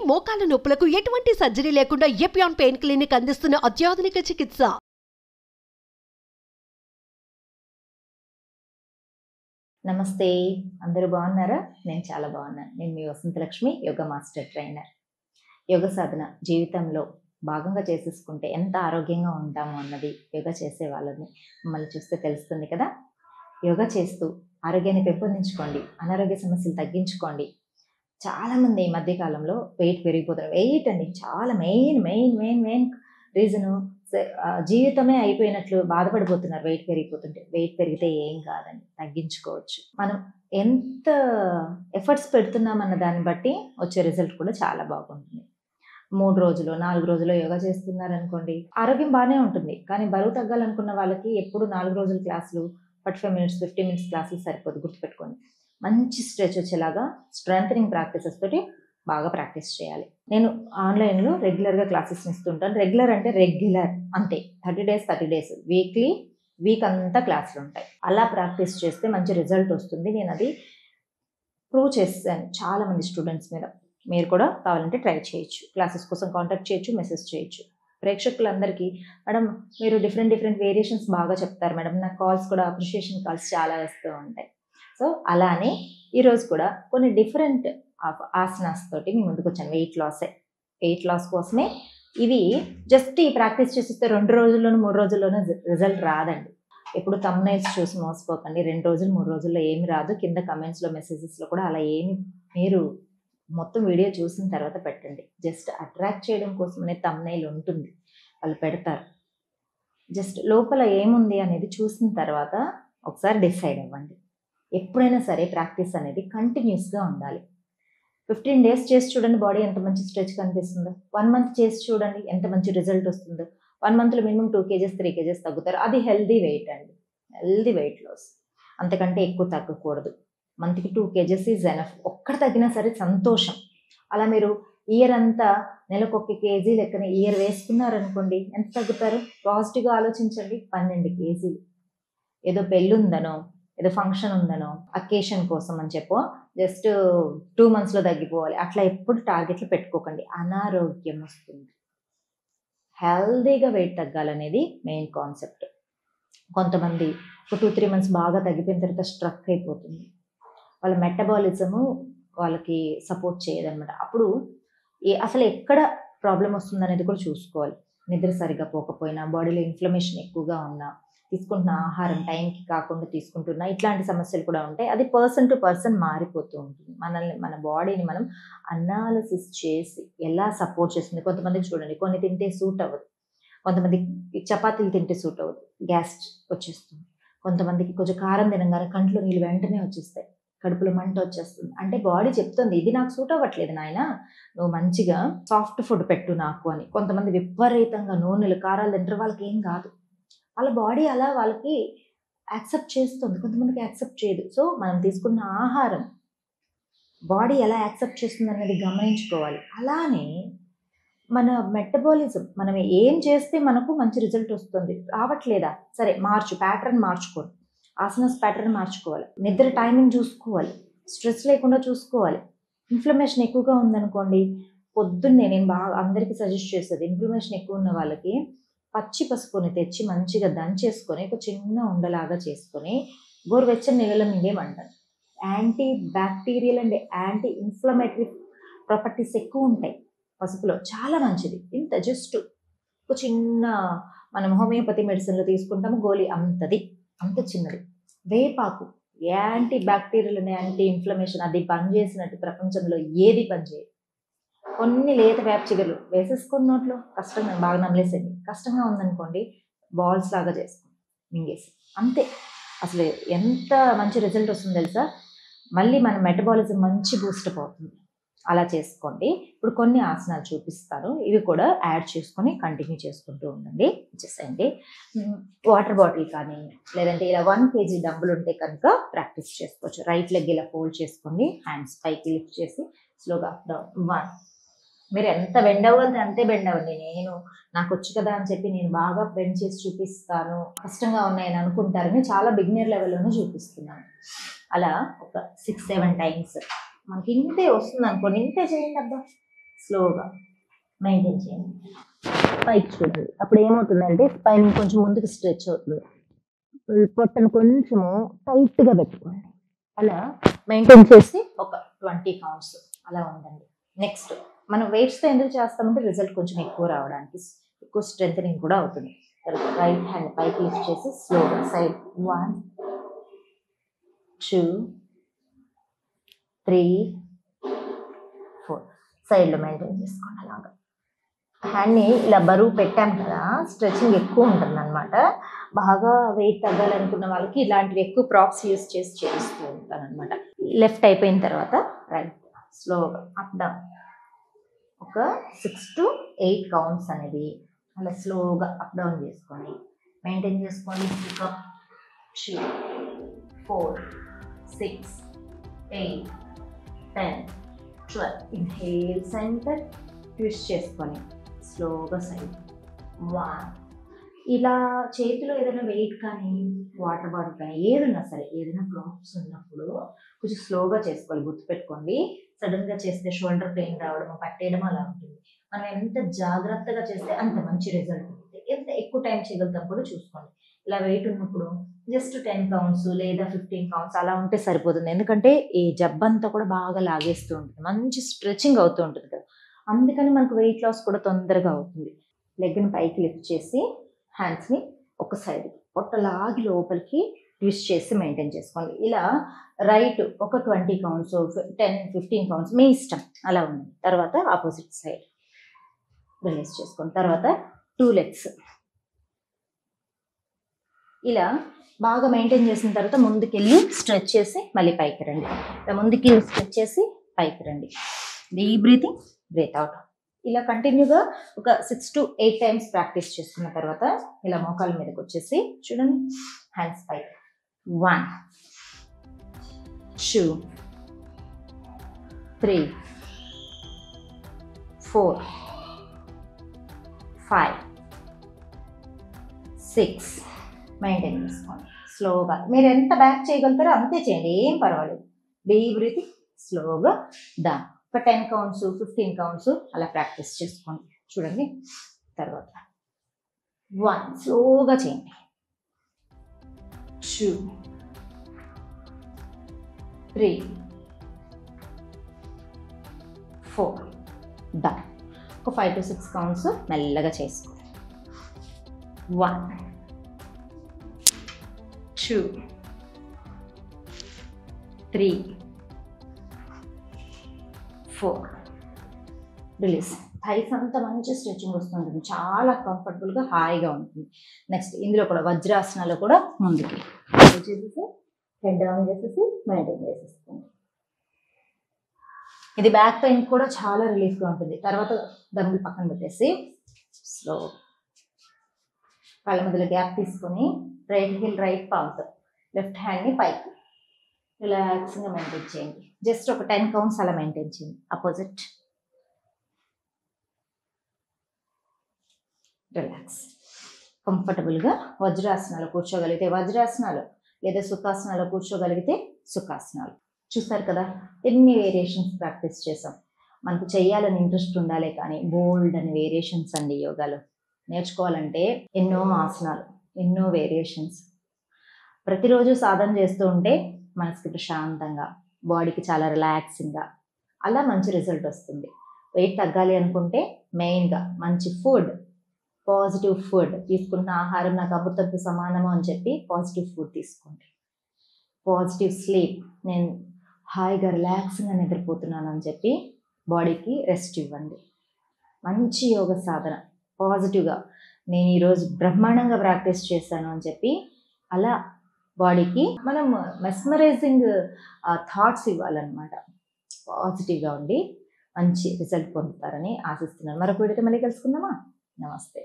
మోకాల నొప్పులకు ఎటువంటి సర్జరీ లేకుండా ఎపియాన్ పెయిన్ క్లినిక్ అందిస్తున్న అత్యాధునిక చికిత్స. నమస్తే, అందరూ బాగున్నారా? నేను చాలా బాగున్నాను. నేను మీ వసంతలక్ష్మి, యోగా మాస్టర్ ట్రైనర్. యోగ సాధన జీవితంలో భాగంగా చేసేసుకుంటే ఎంత ఆరోగ్యంగా ఉంటామో అన్నది యోగా చేసే వాళ్ళని మిమ్మల్ని చూస్తే తెలుస్తుంది కదా. యోగా చేస్తూ ఆరోగ్యాన్ని పెంపొందించుకోండి, అనారోగ్య సమస్యలు తగ్గించుకోండి. చాలామంది ఈ మధ్యకాలంలో వెయిట్ పెరిగిపోతున్నారు. వెయిట్ అండి చాలా మెయిన్ రీజను. జీవితమే అయిపోయినట్లు బాధపడిపోతున్నారు వెయిట్ పెరిగిపోతుంటే. వెయిట్ పెరిగితే ఏం కాదండి, తగ్గించుకోవచ్చు. మనం ఎంత ఎఫర్ట్స్ పెడుతున్నామన్న దాన్ని బట్టి వచ్చే రిజల్ట్ కూడా చాలా బాగుంటుంది. 3 రోజులు 4 రోజులు యోగా చేస్తున్నారనుకోండి, ఆరోగ్యం బాగానే ఉంటుంది. కానీ బరువు తగ్గాలనుకున్న వాళ్ళకి ఎప్పుడు 4 రోజుల క్లాసులు 45 మినిట్స్ 50 మినిట్స్ క్లాసులు సరిపోదు. గుర్తుపెట్టుకోండి, మంచి స్ట్రెచ్ వచ్చేలాగా స్ట్రెంథనింగ్ ప్రాక్టీసెస్ తోటి బాగా ప్రాక్టీస్ చేయాలి. నేను ఆన్లైన్లో రెగ్యులర్గా క్లాసెస్ ఇస్తుంటాను. రెగ్యులర్ అంటే రెగ్యులర్ అంతే, 30 days 30 days, వీక్ అంతా క్లాసులు ఉంటాయి. అలా ప్రాక్టీస్ చేస్తే మంచి రిజల్ట్ వస్తుంది. నేను అది ప్రూవ్ చేస్తాను చాలా మంది స్టూడెంట్స్ మీద. మీరు కూడా కావాలంటే ట్రై చేయొచ్చు. క్లాసెస్ కోసం కాంటాక్ట్ చేయొచ్చు, మెసేజ్ చేయొచ్చు. ప్రేక్షకులందరికీ మేడం మీరు డిఫరెంట్ వేరియేషన్స్ బాగా చెప్తారు మేడం, నాకు కాల్స్ కూడా అప్రిషియేషన్ కాల్స్ చాలా వస్తూ ఉంటాయి. సో అలానే ఈరోజు కూడా కొన్ని డిఫరెంట్ ఆసనాస్ తోటి మీ ముందుకు వచ్చాను. వెయిట్ లాస్ కోసమే ఇవి. జస్ట్ ఈ ప్రాక్టీస్ చేసిస్తే 2 రోజుల్లోనూ 3 రోజుల్లోనూ రిజల్ట్ రాదండి. ఎప్పుడు థంబ్నైల్స్ చూసి మోసపోకండి. 2 రోజులు 3 రోజుల్లో ఏమి రాదు. కింద కమెంట్స్లో మెసేజెస్లో కూడా అలా ఏమి, మీరు మొత్తం వీడియో చూసిన తర్వాత పెట్టండి. జస్ట్ అట్రాక్ట్ చేయడం కోసమనే థంబ్నైల్ ఉంటుంది, వాళ్ళు పెడతారు. జస్ట్ లోపల ఏముంది అనేది చూసిన తర్వాత ఒకసారి డిసైడ్ అవ్వండి. ఎప్పుడైనా సరే ప్రాక్టీస్ అనేది కంటిన్యూస్గా ఉండాలి. 15 days చేసి చూడండి, బాడీ ఎంత మంచి స్ట్రెచ్ కనిపిస్తుందో. 1 month చేసి చూడండి, ఎంత మంచి రిజల్ట్ వస్తుందో. 1 monthలో మినిమం 2 kgs 3 kgs తగ్గుతారు. అది హెల్దీ వెయిట్ అండి, హెల్దీ వెయిట్ లాస్. అంతకంటే ఎక్కువ తగ్గకూడదు. మంత్కి 2 kgs ఈజ్ ఎనఫ్. ఒక్కడ తగ్గినా సరే సంతోషం. అలా మీరు ఇయర్ అంతా నెలకు 1 kg లెక్కన ఇయర్ వేసుకున్నారనుకోండి, ఎంత తగ్గుతారు? పాజిటివ్గా ఆలోచించండి. 12 kg. ఏదో పెళ్ళి ఉందనో, ఏదో ఫంక్షన్ ఉందనో, అకేషన్ కోసం అని చెప్పో జస్ట్ 2 monthsలో తగ్గిపోవాలి అట్లా ఎప్పుడు టార్గెట్లు పెట్టుకోకండి. అనారోగ్యం వస్తుంది. హెల్దీగా వెయిట్ తగ్గాలనేది మెయిన్ కాన్సెప్ట్. కొంతమంది ఒక 2-3 months బాగా తగ్గిపోయిన తర్వాత స్ట్రక్ అయిపోతుంది. వాళ్ళ మెటబాలిజము వాళ్ళకి సపోర్ట్ చేయదన్నమాట. అప్పుడు అసలు ఎక్కడ ప్రాబ్లం వస్తుంది అనేది కూడా చూసుకోవాలి. నిద్ర సరిగా పోకపోయినా, బాడీలో ఇన్ఫ్లమేషన్ ఎక్కువగా ఉన్నా, తీసుకుంటున్న ఆహారం టైంకి కాకుండా తీసుకుంటున్నా, ఇట్లాంటి సమస్యలు కూడా ఉంటాయి. అది పర్సన్ టు పర్సన్ మారిపోతూ ఉంటుంది. మన బాడీని మనం అనాలిసిస్ చేసి ఎలా సపోర్ట్ చేస్తుంది. కొంతమందికి చూడండి, కొన్ని తింటే సూట్ అవ్వదు. కొంతమందికి చపాతీలు తింటే సూట్ అవ్వదు, గ్యాస్ వచ్చేస్తుంది. కొంతమందికి కొంచెం కారం తినగానే కంట్లో నీళ్ళు వెంటనే వచ్చేస్తాయి, కడుపులో మంట వచ్చేస్తుంది. అంటే బాడీ చెప్తుంది, ఇది నాకు సూట్ అవ్వట్లేదు నాయన, నువ్వు మంచిగా సాఫ్ట్ ఫుడ్ పెట్టు నాకు అని. కొంతమంది విపరీతంగా నూనెలు కారాలు తింటారు, వాళ్ళకి ఏం కాదు. వాళ్ళ బాడీ అలా వాళ్ళకి యాక్సెప్ట్ చేస్తుంది, కొంతమందికి యాక్సెప్ట్ చేయదు. సో మనం తీసుకున్న ఆహారం బాడీ ఎలా యాక్సెప్ట్ చేస్తుంది అనేది గమనించుకోవాలి. అలానే మన మెటబాలిజం, మనం ఏం చేస్తే మనకు మంచి రిజల్ట్ వస్తుంది, రావట్లేదా సరే ప్యాటర్న్ మార్చుకోండి. ఆసనాస్ ప్యాటర్న్ మార్చుకోవాలి. నిద్ర టైమింగ్ చూసుకోవాలి. స్ట్రెస్ లేకుండా చూసుకోవాలి. ఇన్ఫ్లమేషన్ ఎక్కువగా ఉందనుకోండి, పొద్దున్నే నేను బాగా అందరికీ సజెస్ట్ చేసేది, ఇన్ఫ్లమేషన్ ఎక్కువ ఉన్న వాళ్ళకి పచ్చి పసుపుని తెచ్చి మంచిగా దంచేసుకొని ఒక చిన్న ఉండలాగా చేసుకొని గోరువెచ్చని నీళ్ళలో మింగేమంటారు. Anti bacterial and anti inflammatory properties ఎక్కువ ఉంటాయి పసుపులో, చాలా మంచిది. ఇంత జస్ట్ ఒక చిన్న, మనం హోమియోపతి మెడిసిన్లో తీసుకుంటాము గోళీ అంత చిన్నది. వేపాకు anti bacterial and anti inflammation, అది పనిచేసినట్టు ప్రపంచంలో ఏది పనిచేయదు. కొన్ని లేత వేప చిగురు వేసేసుకొని నోట్లో, కష్టంగా బాగా నమ్మలేసేయండి. కష్టంగా ఉందనుకోండి, బాల్స్ లాగా చేసుకోండి, మింగేసి అంతే. అసలు ఎంత మంచి రిజల్ట్ వస్తుందో తెలుసా. మళ్ళీ మన మెటబాలిజం మంచి బూస్టప్ అవుతుంది. అలా చేసుకోండి. ఇప్పుడు కొన్ని ఆసనాలు చూపిస్తాను, ఇవి కూడా యాడ్ చేసుకొని కంటిన్యూ చేసుకుంటూ ఉండండి. వచ్చేసేయండి. వాటర్ బాటిల్ కానీ లేదంటే ఇలా 1 kg డంబులు ఉంటే కనుక ప్రాక్టీస్ చేసుకోవచ్చు. రైట్ లెగ్ ఇలా ఫోల్డ్ చేసుకోండి, హ్యాండ్స్ పైకి లిఫ్ట్ చేసి స్లోగా డౌన్. 1. మీరు ఎంత బెండ్ అవ్వాలి అంతే బెండ్ అవ్వండి. నాకు వచ్చు కదా అని చెప్పి నేను బాగా బెండ్ చేసి చూపిస్తాను, కష్టంగా ఉన్నాయని అనుకుంటారని చాలా బిగినర్ లెవెల్లోనే చూపిస్తున్నాను. అలా ఒక 6-7 times మనకి ఇంతే వస్తుంది అనుకోండి, ఇంతే చేయండి అబ్బా. స్లోగా మెయింటైన్ చేయండి. పైకి చూడండి. అప్పుడు ఏమవుతుందంటే స్పైన్ కొంచెం ముందుకు స్ట్రెచ్ అవుతుంది. పొట్టను కొంచెము టైట్గా పెట్టుకోండి. అలా మెయింటైన్ చేసి ఒక 20 కౌంట్స్ అలా ఉండండి. నెక్స్ట్ మనం వెయిట్స్తో ఎందుకు చేస్తామంటే రిజల్ట్ కొంచెం ఎక్కువ రావడానికి, ఎక్కువ స్ట్రెంథనింగ్ కూడా అవుతుంది. రైట్ హ్యాండ్ పైకి లిఫ్ట్ చేసి స్లోగా సైడ్ 1 2 3 4 సైడ్లో మెయింటైన్ చేసుకోండి. అలాగా హ్యాండ్ని ఇలా బరువు పెట్టాం కదా, స్ట్రెచింగ్ ఎక్కువ ఉంటుంది అనమాట. బాగా వెయిట్ తగ్గాలనుకున్న వాళ్ళకి ఇలాంటివి ఎక్కువ ప్రాప్స్ యూస్ చేసి చేస్తూ ఉంటాను అనమాట. లెఫ్ట్ అయిపోయిన తర్వాత రైట్ స్లోగా అప్ డౌన్ ఒక 6 to 8 కౌంట్స్ అనేది అలా స్లోగా అప్ డౌన్ చేసుకొని మెయింటైన్ చేసుకోండి. 2 4 6 8 10 12 ఇన్హేల్ సెంటర్ ట్విస్ట్ చేసుకొని స్లోగా సైడ్ 1. ఇలా చేతిలో ఏదైనా వెయిట్ కానీ వాటర్ బాటిల్ కానీ ఏదైనా సరే ఏదైనా ప్రాప్స్ ఉన్నప్పుడు కొంచెం స్లోగా చేసుకోవాలి. గుర్తుపెట్టుకోండి, సడన్గా చేస్తే షోల్డర్ పెయిన్ రావడం, పట్టేయడం అలా ఉంటుంది. మనం ఎంత జాగ్రత్తగా చేస్తే అంత మంచి రిజల్ట్ ఉంటుంది. ఎంత ఎక్కువ టైం చేయగలుగుతాం కూడా చూసుకోండి. ఇలా వెయిట్ ఉన్నప్పుడు జస్ట్ 10 కౌంట్స్ లేదా 15 కౌంట్స్ అలా ఉంటే సరిపోతుంది. ఎందుకంటే ఈ జబ్బంతా కూడా బాగా లాగేస్తూ ఉంటుంది, మంచి స్ట్రెచింగ్ అవుతూ ఉంటుంది కదా, అందుకని మనకు వెయిట్ లాస్ కూడా తొందరగా అవుతుంది. లెగ్ని పైకి లిఫ్ట్ చేసి హ్యాండ్స్ని ఒక సైడ్ పొట్ట లాగి లోపలికి ట్విస్ట్ చేసి మెయింటైన్ చేసుకోండి. ఇలా రైట్ ఒక 20 కౌంట్స్ 10-15 కౌంట్స్ మీ ఇష్టం అలా ఉంది. తర్వాత ఆపోజిట్ సైడ్ రిలీజ్ చేసుకోండి. తర్వాత 2 లెగ్స్ ఇలా బాగా మెయింటైన్ చేసిన తర్వాత ముందుకెళ్ళి స్ట్రెచ్ చేసి మళ్ళీ పైకి రండి. ఇలా ముందుకి స్ట్రెచ్ చేసి పైకి రండి. Deep breathing, breath out. ఇలా కంటిన్యూగా ఒక 6 to 8 టైమ్స్ ప్రాక్టీస్ చేసుకున్న తర్వాత ఇలా మోకాల మీదకి వచ్చేసి చూడండి, హ్యాండ్స్ పైకి 1 2 3 4 5 6 మెయింటైన్ చేసుకోండి. స్లోగా మీరు ఎంత బ్యాక్ చేయగలుగుతారో అంతే చేయండి, ఏం పర్వాలేదు. డీప్ బ్రీతింగ్, స్లోగా డౌన్. ఒక 10 కౌంట్స్ 15 కౌంట్స్ అలా ప్రాక్టీస్ చేసుకోండి. చూడండి, తర్వాత 1 స్లోగా చేయండి, 2 3 4 డౌన్. ఒక 5 to 6 కౌంట్స్ మెల్లగా చేసుకోండి. 1 2 3 4 రిలీజ్. థైస్ అంతా మంచి స్ట్రెచింగ్ వస్తుంటుంది, చాలా కంఫర్టబుల్గా హాయిగా ఉంటుంది. నెక్స్ట్ ఇందులో కూడా వజ్రాసనాలు కూడా ముందుకి చేసేసి హెడ్ డౌన్ చేసేసి మెయింటైన్ చేసేసుకోండి. ఇది బ్యాక్ పెయిన్ కూడా చాలా రిలీఫ్గా ఉంటుంది. తర్వాత డంబుల్ పక్కన పెట్టేసి స్లో కాళ్ళ మధ్యలో గ్యాప్ తీసుకొని రైట్ హీల్ రైట్ పామ్తో లెఫ్ట్ హ్యాండ్ని పైకి రిలాక్స్గా మెయింటైన్ చేయండి. జస్ట్ ఒక 10 కౌంట్స్ అలా మెయింటైన్ చేయండి. Opposite relax. కంఫర్టబుల్గా వజ్రాసనాలు కూర్చోగలిగితే వజ్రాసనాలు, లేదా సుఖాసనాలు కూర్చోగలిగితే సుఖాసనాలు. చూసారు కదా, ఎన్ని వేరియేషన్స్ ప్రాక్టీస్ చేసాం. మనకు చేయాలని ఇంట్రెస్ట్ ఉండాలి, కానీ బోల్డ్ అని వేరియేషన్స్ అండి యోగాలో. నేర్చుకోవాలంటే ఎన్నో ఆసనాలు, ఎన్నో వేరియేషన్స్. ప్రతిరోజు సాధన చేస్తూ ఉంటే మనసుకి ప్రశాంతంగా, బాడీకి చాలా రిలాక్సింగ్గా, అలా మంచి రిజల్ట్ వస్తుంది. వెయిట్ తగ్గాలి అనుకుంటే మెయిన్గా మంచి ఫుడ్, పాజిటివ్ ఫుడ్ తీసుకుంటున్న ఆహారం నాకు అమృతంతో సమానము అని చెప్పి పాజిటివ్ ఫుడ్ తీసుకోండి. పాజిటివ్ స్లీప్, నేను హాయిగా రిలాక్స్గా నిద్రపోతున్నాను అని చెప్పి బాడీకి రెస్ట్ ఇవ్వండి. మంచి యోగ సాధన పాజిటివ్గా, నేను ఈరోజు బ్రహ్మాండంగా ప్రాక్టీస్ చేశాను అని చెప్పి అలా బాడీకి మనం మెస్మరైజింగ్ థాట్స్ ఇవ్వాలన్నమాట. పాజిటివ్గా ఉండి మంచి రిజల్ట్ పొందుతారని ఆశిస్తున్నాను. మరొక వీడియోతో మళ్ళీ కలుసుకుందామా? నమస్తే.